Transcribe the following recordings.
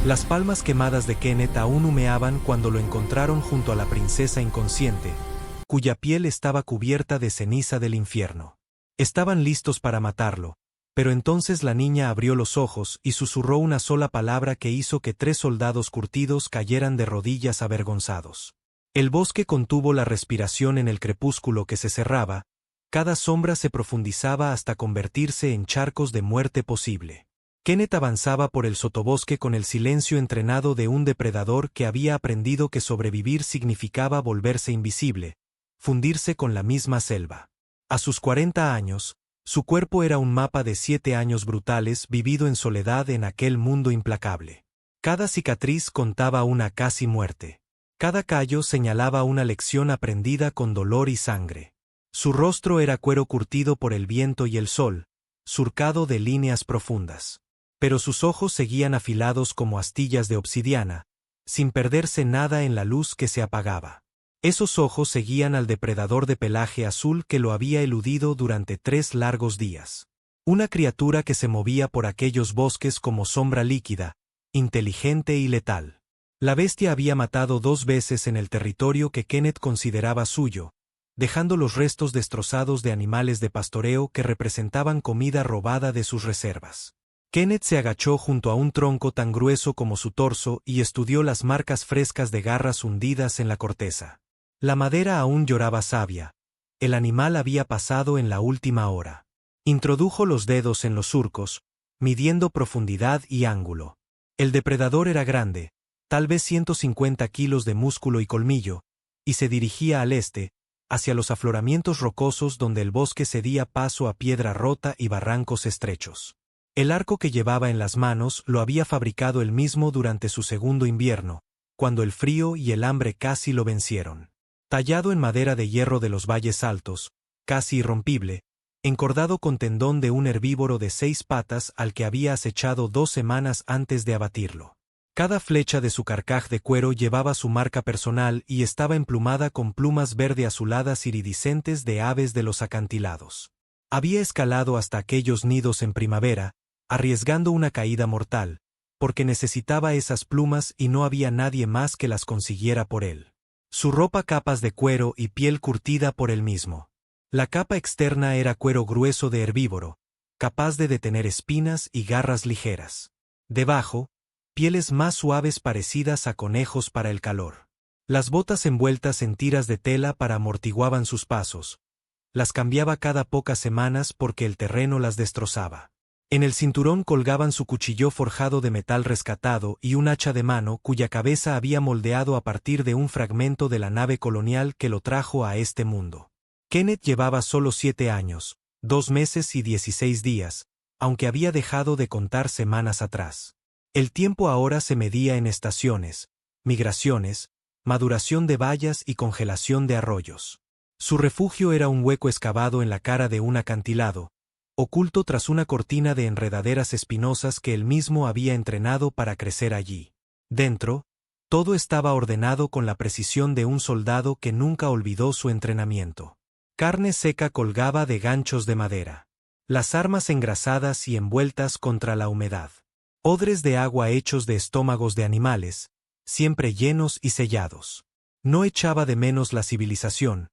Las palmas quemadas de Kenneth aún humeaban cuando lo encontraron junto a la princesa inconsciente, cuya piel estaba cubierta de ceniza del infierno. Estaban listos para matarlo, pero entonces la niña abrió los ojos y susurró una sola palabra que hizo que 3 soldados curtidos cayeran de rodillas avergonzados. El bosque contuvo la respiración en el crepúsculo que se cerraba, cada sombra se profundizaba hasta convertirse en charcos de muerte posible. Kenneth avanzaba por el sotobosque con el silencio entrenado de un depredador que había aprendido que sobrevivir significaba volverse invisible, fundirse con la misma selva. A sus 40 años, su cuerpo era un mapa de 7 años brutales vivido en soledad en aquel mundo implacable. Cada cicatriz contaba una casi muerte. Cada callo señalaba una lección aprendida con dolor y sangre. Su rostro era cuero curtido por el viento y el sol, surcado de líneas profundas. Pero sus ojos seguían afilados como astillas de obsidiana, sin perderse nada en la luz que se apagaba. Esos ojos seguían al depredador de pelaje azul que lo había eludido durante 3 largos días. Una criatura que se movía por aquellos bosques como sombra líquida, inteligente y letal. La bestia había matado 2 veces en el territorio que Kenneth consideraba suyo, dejando los restos destrozados de animales de pastoreo que representaban comida robada de sus reservas. Kenneth se agachó junto a un tronco tan grueso como su torso y estudió las marcas frescas de garras hundidas en la corteza. La madera aún lloraba savia. El animal había pasado en la última hora. Introdujo los dedos en los surcos, midiendo profundidad y ángulo. El depredador era grande, tal vez 150 kilos de músculo y colmillo, y se dirigía al este, hacia los afloramientos rocosos donde el bosque cedía paso a piedra rota y barrancos estrechos. El arco que llevaba en las manos lo había fabricado él mismo durante su segundo invierno, cuando el frío y el hambre casi lo vencieron. Tallado en madera de hierro de los valles altos, casi irrompible, encordado con tendón de un herbívoro de 6 patas al que había acechado 2 semanas antes de abatirlo. Cada flecha de su carcaj de cuero llevaba su marca personal y estaba emplumada con plumas verde azuladas iridiscentes de aves de los acantilados. Había escalado hasta aquellos nidos en primavera, arriesgando una caída mortal, porque necesitaba esas plumas y no había nadie más que las consiguiera por él. Su ropa capas de cuero y piel curtida por él mismo. La capa externa era cuero grueso de herbívoro, capaz de detener espinas y garras ligeras. Debajo, pieles más suaves parecidas a conejos para el calor. Las botas envueltas en tiras de tela amortiguaban sus pasos. Las cambiaba cada pocas semanas porque el terreno las destrozaba. En el cinturón colgaban su cuchillo forjado de metal rescatado y un hacha de mano cuya cabeza había moldeado a partir de un fragmento de la nave colonial que lo trajo a este mundo. Kenneth llevaba solo 7 años, 2 meses y 16 días, aunque había dejado de contar semanas atrás. El tiempo ahora se medía en estaciones, migraciones, maduración de bayas y congelación de arroyos. Su refugio era un hueco excavado en la cara de un acantilado, oculto tras una cortina de enredaderas espinosas que él mismo había entrenado para crecer allí. Dentro, todo estaba ordenado con la precisión de un soldado que nunca olvidó su entrenamiento. Carne seca colgaba de ganchos de madera. Las armas engrasadas y envueltas contra la humedad. Odres de agua hechos de estómagos de animales, siempre llenos y sellados. No echaba de menos la civilización,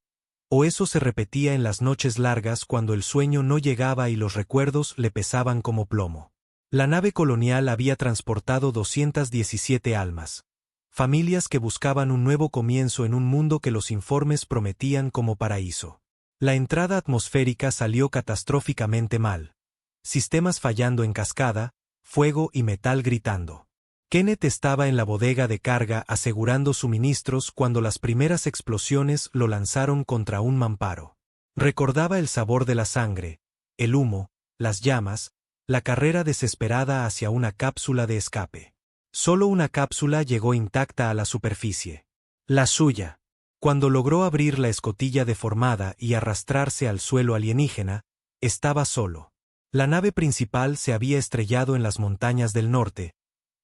o eso se repetía en las noches largas cuando el sueño no llegaba y los recuerdos le pesaban como plomo. La nave colonial había transportado 217 almas, familias que buscaban un nuevo comienzo en un mundo que los informes prometían como paraíso. La entrada atmosférica salió catastróficamente mal. Sistemas fallando en cascada, fuego y metal gritando. Kenneth estaba en la bodega de carga asegurando suministros cuando las primeras explosiones lo lanzaron contra un mamparo. Recordaba el sabor de la sangre, el humo, las llamas, la carrera desesperada hacia una cápsula de escape. Solo una cápsula llegó intacta a la superficie. La suya. Cuando logró abrir la escotilla deformada y arrastrarse al suelo alienígena, estaba solo. La nave principal se había estrellado en las montañas del norte,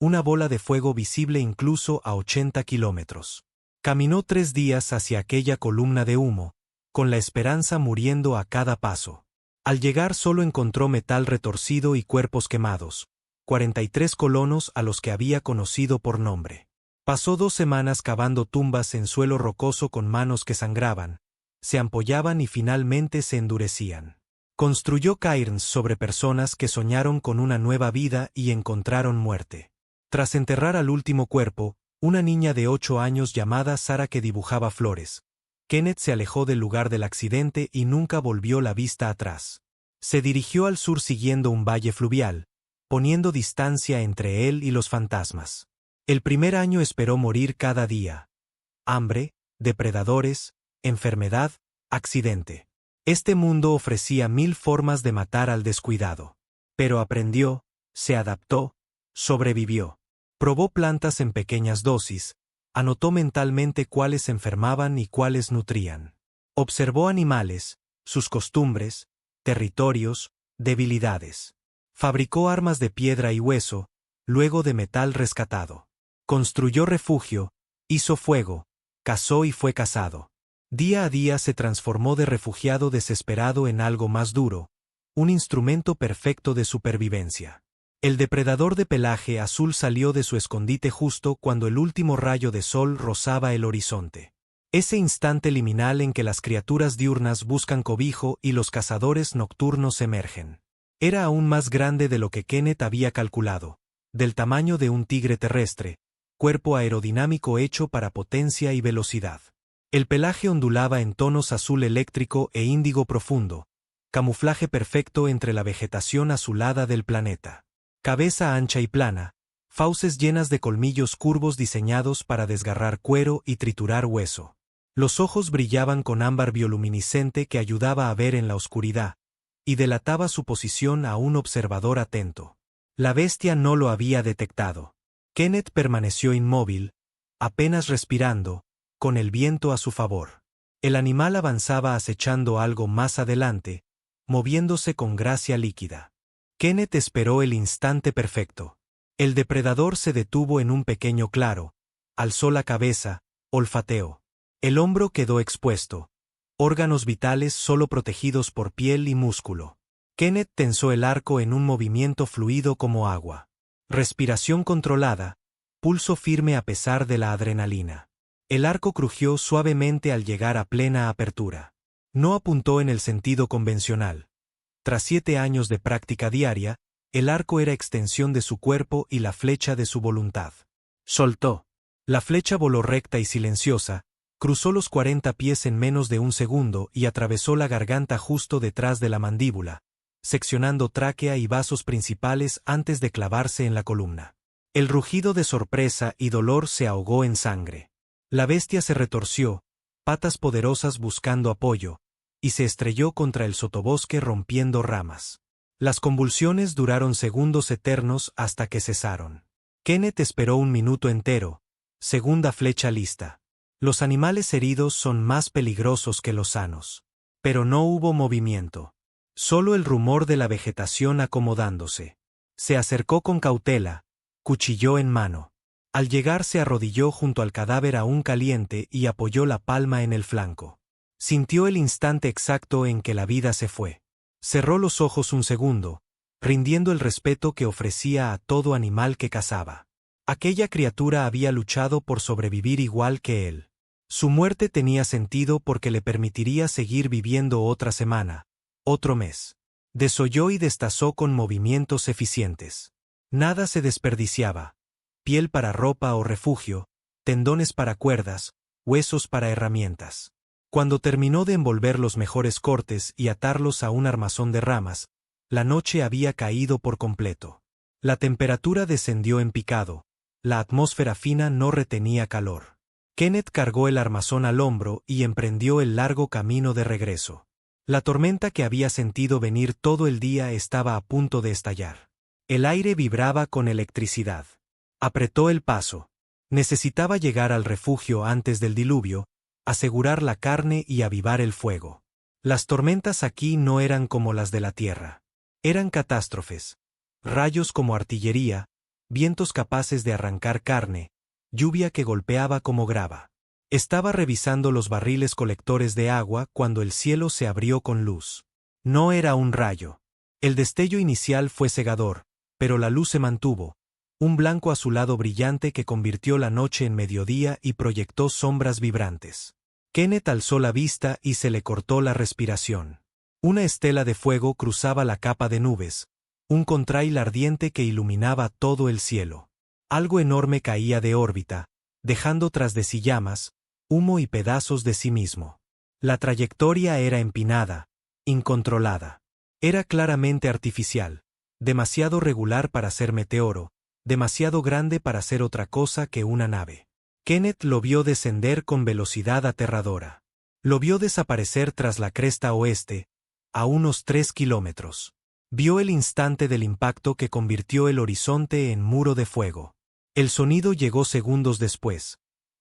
una bola de fuego visible incluso a 80 kilómetros. Caminó 3 días hacia aquella columna de humo, con la esperanza muriendo a cada paso. Al llegar solo encontró metal retorcido y cuerpos quemados, 43 colonos a los que había conocido por nombre. Pasó 2 semanas cavando tumbas en suelo rocoso con manos que sangraban, se ampollaban y finalmente se endurecían. Construyó cairns sobre personas que soñaron con una nueva vida y encontraron muerte. Tras enterrar al último cuerpo, una niña de 8 años llamada Sara que dibujaba flores, Kenneth se alejó del lugar del accidente y nunca volvió la vista atrás. Se dirigió al sur siguiendo un valle fluvial, poniendo distancia entre él y los fantasmas. El primer año esperó morir cada día. Hambre, depredadores, enfermedad, accidente. Este mundo ofrecía 1000 formas de matar al descuidado. Pero aprendió, se adaptó, sobrevivió. Probó plantas en pequeñas dosis, anotó mentalmente cuáles enfermaban y cuáles nutrían. Observó animales, sus costumbres, territorios, debilidades. Fabricó armas de piedra y hueso, luego de metal rescatado. Construyó refugio, hizo fuego, cazó y fue cazado. Día a día se transformó de refugiado desesperado en algo más duro, un instrumento perfecto de supervivencia. El depredador de pelaje azul salió de su escondite justo cuando el último rayo de sol rozaba el horizonte. Ese instante liminal en que las criaturas diurnas buscan cobijo y los cazadores nocturnos emergen. Era aún más grande de lo que Kenneth había calculado, del tamaño de un tigre terrestre, cuerpo aerodinámico hecho para potencia y velocidad. El pelaje ondulaba en tonos azul eléctrico e índigo profundo, camuflaje perfecto entre la vegetación azulada del planeta. Cabeza ancha y plana, fauces llenas de colmillos curvos diseñados para desgarrar cuero y triturar hueso. Los ojos brillaban con ámbar bioluminiscente que ayudaba a ver en la oscuridad, y delataba su posición a un observador atento. La bestia no lo había detectado. Kenneth permaneció inmóvil, apenas respirando, con el viento a su favor. El animal avanzaba acechando algo más adelante, moviéndose con gracia líquida. Kenneth esperó el instante perfecto. El depredador se detuvo en un pequeño claro, alzó la cabeza, olfateó. El hombro quedó expuesto, órganos vitales solo protegidos por piel y músculo. Kenneth tensó el arco en un movimiento fluido como agua. Respiración controlada, pulso firme a pesar de la adrenalina. El arco crujió suavemente al llegar a plena apertura. No apuntó en el sentido convencional. Tras 7 años de práctica diaria, el arco era extensión de su cuerpo y la flecha de su voluntad. Soltó. La flecha voló recta y silenciosa, cruzó los 40 pies en menos de un segundo y atravesó la garganta justo detrás de la mandíbula, seccionando tráquea y vasos principales antes de clavarse en la columna. El rugido de sorpresa y dolor se ahogó en sangre. La bestia se retorció, patas poderosas buscando apoyo, y se estrelló contra el sotobosque rompiendo ramas. Las convulsiones duraron segundos eternos hasta que cesaron. Kenneth esperó un minuto entero, segunda flecha lista. Los animales heridos son más peligrosos que los sanos. Pero no hubo movimiento. Solo el rumor de la vegetación acomodándose. Se acercó con cautela, cuchillo en mano. Al llegar se arrodilló junto al cadáver aún caliente y apoyó la palma en el flanco. Sintió el instante exacto en que la vida se fue. Cerró los ojos un segundo, rindiendo el respeto que ofrecía a todo animal que cazaba. Aquella criatura había luchado por sobrevivir igual que él. Su muerte tenía sentido porque le permitiría seguir viviendo otra semana, otro mes. Desolló y destazó con movimientos eficientes. Nada se desperdiciaba. Piel para ropa o refugio, tendones para cuerdas, huesos para herramientas. Cuando terminó de envolver los mejores cortes y atarlos a un armazón de ramas, la noche había caído por completo. La temperatura descendió en picado, la atmósfera fina no retenía calor. Kenneth cargó el armazón al hombro y emprendió el largo camino de regreso. La tormenta que había sentido venir todo el día estaba a punto de estallar. El aire vibraba con electricidad. Apretó el paso. Necesitaba llegar al refugio antes del diluvio, asegurar la carne y avivar el fuego. Las tormentas aquí no eran como las de la tierra. Eran catástrofes. Rayos como artillería, vientos capaces de arrancar carne, lluvia que golpeaba como grava. Estaba revisando los barriles colectores de agua cuando el cielo se abrió con luz. No era un rayo. El destello inicial fue cegador, pero la luz se mantuvo, un blanco azulado brillante que convirtió la noche en mediodía y proyectó sombras vibrantes. Kenneth alzó la vista y se le cortó la respiración. Una estela de fuego cruzaba la capa de nubes, un contrail ardiente que iluminaba todo el cielo. Algo enorme caía de órbita, dejando tras de sí llamas, humo y pedazos de sí mismo. La trayectoria era empinada, incontrolada. Era claramente artificial, demasiado regular para ser meteoro, demasiado grande para ser otra cosa que una nave. Kenneth lo vio descender con velocidad aterradora. Lo vio desaparecer tras la cresta oeste, a unos 3 kilómetros. Vio el instante del impacto que convirtió el horizonte en muro de fuego. El sonido llegó segundos después.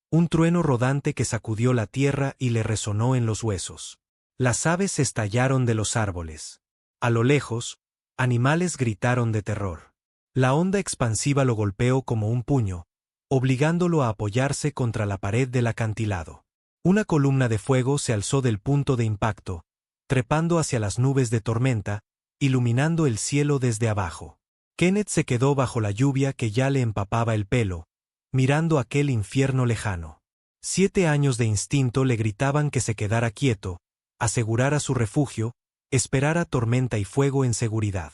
Un trueno rodante que sacudió la tierra y le resonó en los huesos. Las aves estallaron de los árboles. A lo lejos, animales gritaron de terror. La onda expansiva lo golpeó como un puño, obligándolo a apoyarse contra la pared del acantilado. Una columna de fuego se alzó del punto de impacto, trepando hacia las nubes de tormenta, iluminando el cielo desde abajo. Kenneth se quedó bajo la lluvia que ya le empapaba el pelo, mirando aquel infierno lejano. 7 años de instinto le gritaban que se quedara quieto, asegurara su refugio, esperara tormenta y fuego en seguridad.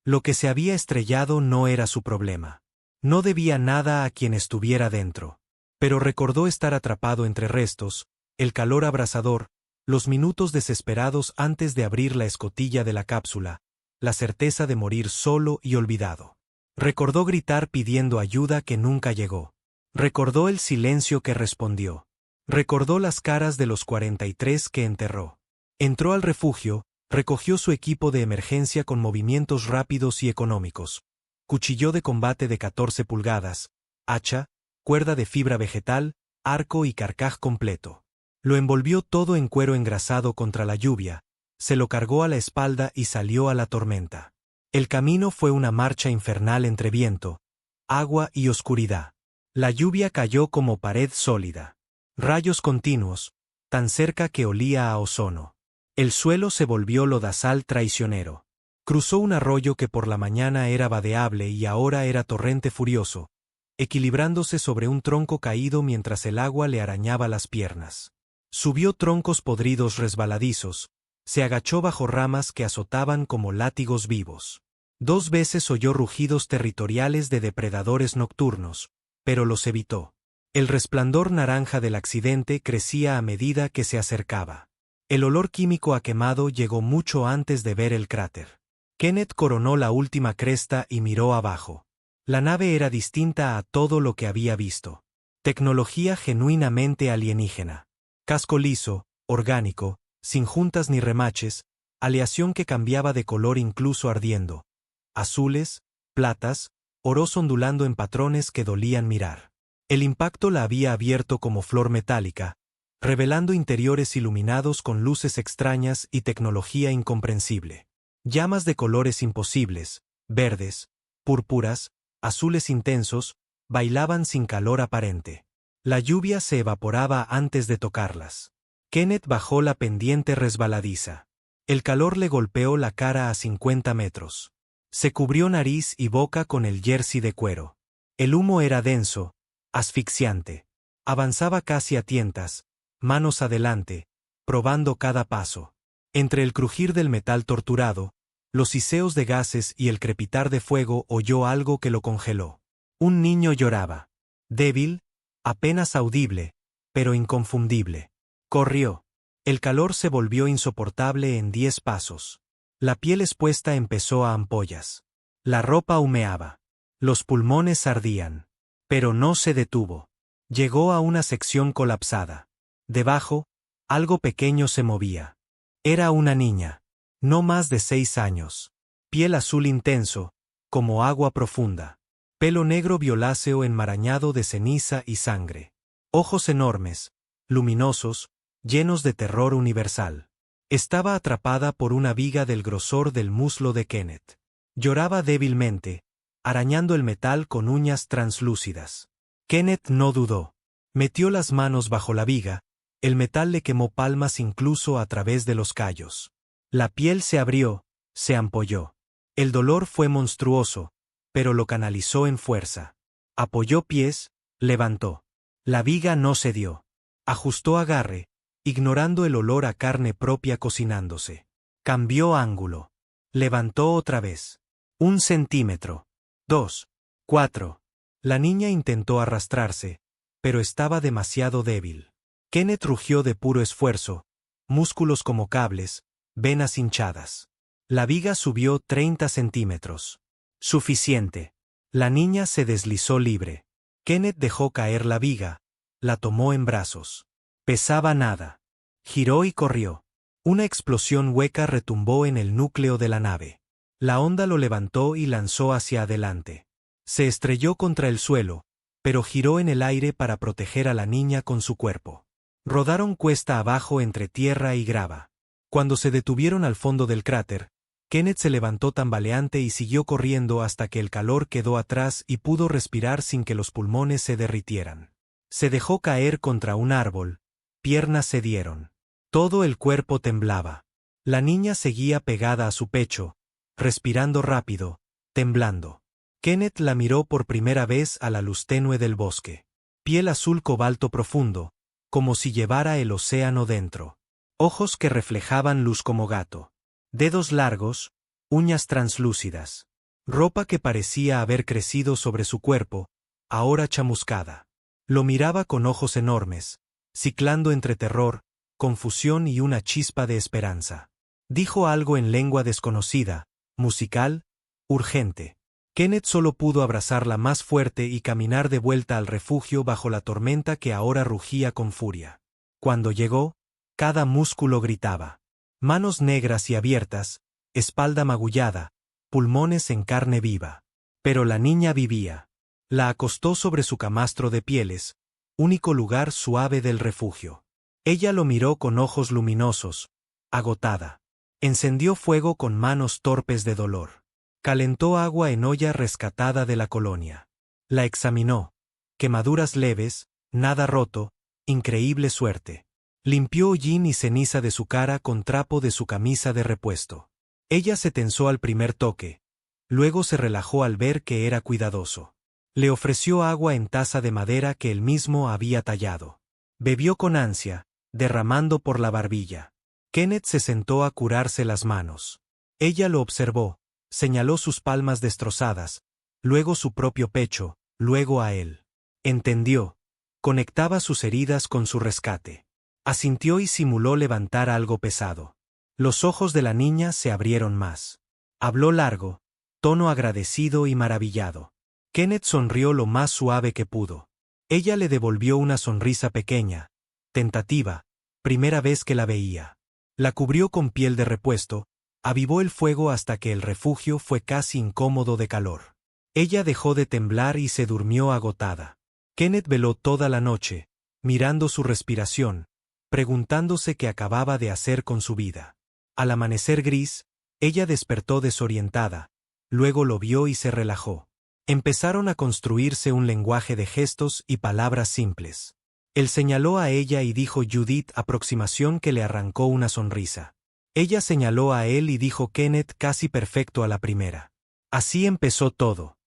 Lo que se había estrellado no era su problema. No debía nada a quien estuviera dentro. Pero recordó estar atrapado entre restos, el calor abrasador, los minutos desesperados antes de abrir la escotilla de la cápsula, la certeza de morir solo y olvidado. Recordó gritar pidiendo ayuda que nunca llegó. Recordó el silencio que respondió. Recordó las caras de los 43 que enterró. Entró al refugio, recogió su equipo de emergencia con movimientos rápidos y económicos. Cuchillo de combate de 14 pulgadas, hacha, cuerda de fibra vegetal, arco y carcaj completo. Lo envolvió todo en cuero engrasado contra la lluvia, se lo cargó a la espalda y salió a la tormenta. El camino fue una marcha infernal entre viento, agua y oscuridad. La lluvia cayó como pared sólida. Rayos continuos, tan cerca que olía a ozono. El suelo se volvió lodazal traicionero. Cruzó un arroyo que por la mañana era vadeable y ahora era torrente furioso, equilibrándose sobre un tronco caído mientras el agua le arañaba las piernas. Subió troncos podridos resbaladizos, se agachó bajo ramas que azotaban como látigos vivos. 2 veces oyó rugidos territoriales de depredadores nocturnos, pero los evitó. El resplandor naranja del accidente crecía a medida que se acercaba. El olor químico a quemado llegó mucho antes de ver el cráter. Kenneth coronó la última cresta y miró abajo. La nave era distinta a todo lo que había visto. Tecnología genuinamente alienígena. Casco liso, orgánico, sin juntas ni remaches, aleación que cambiaba de color incluso ardiendo. Azules, platas, oros ondulando en patrones que dolían mirar. El impacto la había abierto como flor metálica, revelando interiores iluminados con luces extrañas y tecnología incomprensible. Llamas de colores imposibles, verdes, púrpuras, azules intensos, bailaban sin calor aparente. La lluvia se evaporaba antes de tocarlas. Kenneth bajó la pendiente resbaladiza. El calor le golpeó la cara a 50 metros. Se cubrió nariz y boca con el jersey de cuero. El humo era denso, asfixiante. Avanzaba casi a tientas, manos adelante, probando cada paso. Entre el crujir del metal torturado, los siseos de gases y el crepitar de fuego oyó algo que lo congeló. Un niño lloraba. Débil, apenas audible, pero inconfundible. Corrió. El calor se volvió insoportable en 10 pasos. La piel expuesta empezó a ampollas. La ropa humeaba. Los pulmones ardían. Pero no se detuvo. Llegó a una sección colapsada. Debajo, algo pequeño se movía. Era una niña. No más de 6 años. Piel azul intenso, como agua profunda. Pelo negro violáceo enmarañado de ceniza y sangre. Ojos enormes, luminosos, llenos de terror universal. Estaba atrapada por una viga del grosor del muslo de Kenneth. Lloraba débilmente, arañando el metal con uñas translúcidas. Kenneth no dudó. Metió las manos bajo la viga, el metal le quemó palmas incluso a través de los callos. La piel se abrió, se ampolló. El dolor fue monstruoso, pero lo canalizó en fuerza. Apoyó pies, levantó. La viga no cedió. Ajustó agarre, ignorando el olor a carne propia cocinándose. Cambió ángulo. Levantó otra vez. 1 centímetro. 2. 4. La niña intentó arrastrarse, pero estaba demasiado débil. Kenneth rugió de puro esfuerzo, músculos como cables, venas hinchadas. La viga subió 30 centímetros. Suficiente. La niña se deslizó libre. Kenneth dejó caer la viga, la tomó en brazos. Pesaba nada. Giró y corrió. Una explosión hueca retumbó en el núcleo de la nave. La onda lo levantó y lanzó hacia adelante. Se estrelló contra el suelo, pero giró en el aire para proteger a la niña con su cuerpo. Rodaron cuesta abajo entre tierra y grava. Cuando se detuvieron al fondo del cráter, Kenneth se levantó tambaleante y siguió corriendo hasta que el calor quedó atrás y pudo respirar sin que los pulmones se derritieran. Se dejó caer contra un árbol, piernas cedieron. Todo el cuerpo temblaba. La niña seguía pegada a su pecho, respirando rápido, temblando. Kenneth la miró por primera vez a la luz tenue del bosque. Piel azul cobalto profundo, como si llevara el océano dentro. Ojos que reflejaban luz como gato. Dedos largos, uñas translúcidas. Ropa que parecía haber crecido sobre su cuerpo, ahora chamuscada. Lo miraba con ojos enormes, ciclando entre terror, confusión y una chispa de esperanza. Dijo algo en lengua desconocida, musical, urgente. Kenneth solo pudo abrazarla más fuerte y caminar de vuelta al refugio bajo la tormenta que ahora rugía con furia. Cuando llegó, cada músculo gritaba. Manos negras y abiertas, espalda magullada, pulmones en carne viva. Pero la niña vivía. La acostó sobre su camastro de pieles, único lugar suave del refugio. Ella lo miró con ojos luminosos, agotada. Encendió fuego con manos torpes de dolor. Calentó agua en olla rescatada de la colonia. La examinó. Quemaduras leves, nada roto, increíble suerte. Limpió hollín y ceniza de su cara con trapo de su camisa de repuesto. Ella se tensó al primer toque. Luego se relajó al ver que era cuidadoso. Le ofreció agua en taza de madera que él mismo había tallado. Bebió con ansia, derramando por la barbilla. Kenneth se sentó a curarse las manos. Ella lo observó, señaló sus palmas destrozadas, luego su propio pecho, luego a él. Entendió. Conectaba sus heridas con su rescate. Asintió y simuló levantar algo pesado. Los ojos de la niña se abrieron más. Habló largo, tono agradecido y maravillado. Kenneth sonrió lo más suave que pudo. Ella le devolvió una sonrisa pequeña, tentativa, primera vez que la veía. La cubrió con piel de repuesto, avivó el fuego hasta que el refugio fue casi incómodo de calor. Ella dejó de temblar y se durmió agotada. Kenneth veló toda la noche, mirando su respiración, preguntándose qué acababa de hacer con su vida. Al amanecer gris, ella despertó desorientada, luego lo vio y se relajó. Empezaron a construirse un lenguaje de gestos y palabras simples. Él señaló a ella y dijo Judith aproximación que le arrancó una sonrisa. Ella señaló a él y dijo Kenneth casi perfecto a la primera. Así empezó todo.